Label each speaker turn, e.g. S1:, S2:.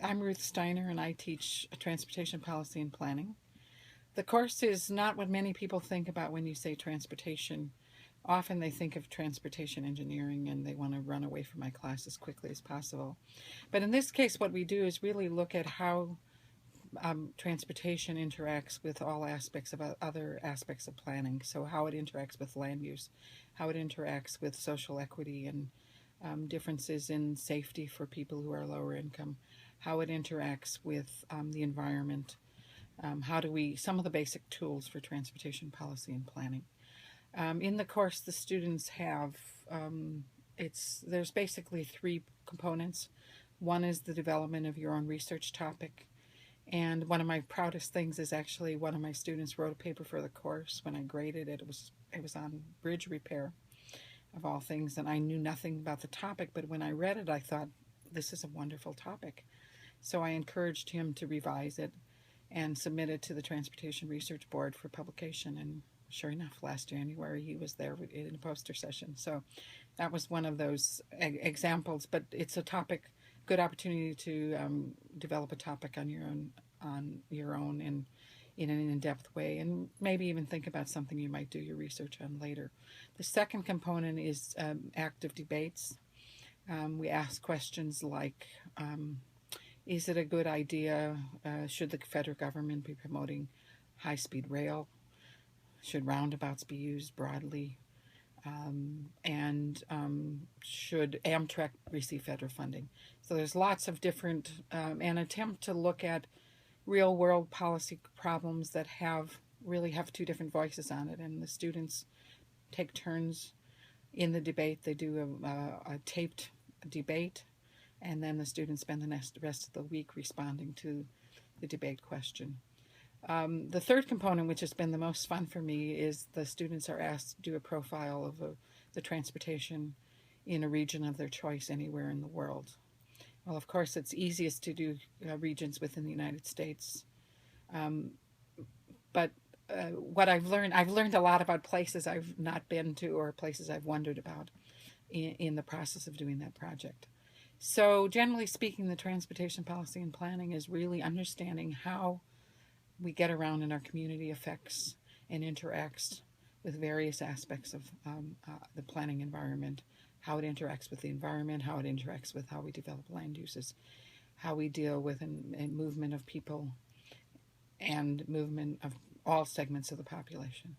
S1: I'm Ruth Steiner, and I teach transportation policy and planning. The course is not what many people think about when you say transportation. Often they think of transportation engineering and they want to run away from my class as quickly as possible. But in this case, what we do is really look at how transportation interacts with all aspects of other aspects of planning. So, how it interacts with land use, how it interacts with social equity and differences in safety for people who are lower income, how it interacts with the environment, how do we, some of the basic tools for transportation policy and planning. In the course, the students have, there's basically three components. One is the development of your own research topic. And one of my proudest things is actually one of my students wrote a paper for the course. When I graded it, it was on bridge repair of all things, and I knew nothing about the topic, but when I read it, I thought, this is a wonderful topic. So I encouraged him to revise it and submit it to the Transportation Research Board for publication, and sure enough, last January he was there in a poster session. So that was one of those examples, but it's a topic, good opportunity to develop a topic on your own and in an in-depth way, and maybe even think about something you might do your research on later. The second component is active debates. We ask questions like, is it a good idea? Should the federal government be promoting high-speed rail? Should roundabouts be used broadly? And should Amtrak receive federal funding? So there's lots of different, an attempt to look at real world policy problems that really have two different voices on it, and the students take turns in the debate. They do a taped debate, and then the students spend the rest of the week responding to the debate question. The third component, which has been the most fun for me, is the students are asked to do a profile of the transportation in a region of their choice anywhere in the world. Well, of course, it's easiest to do regions within the United States. But what I've learned a lot about places I've not been to or places I've wondered about in the process of doing that project. So, generally speaking, the transportation policy and planning is really understanding how we get around in our community affects and interacts with various aspects of the planning environment, how it interacts with the environment, how it interacts with how we develop land uses, how we deal with a movement of people and movement of all segments of the population.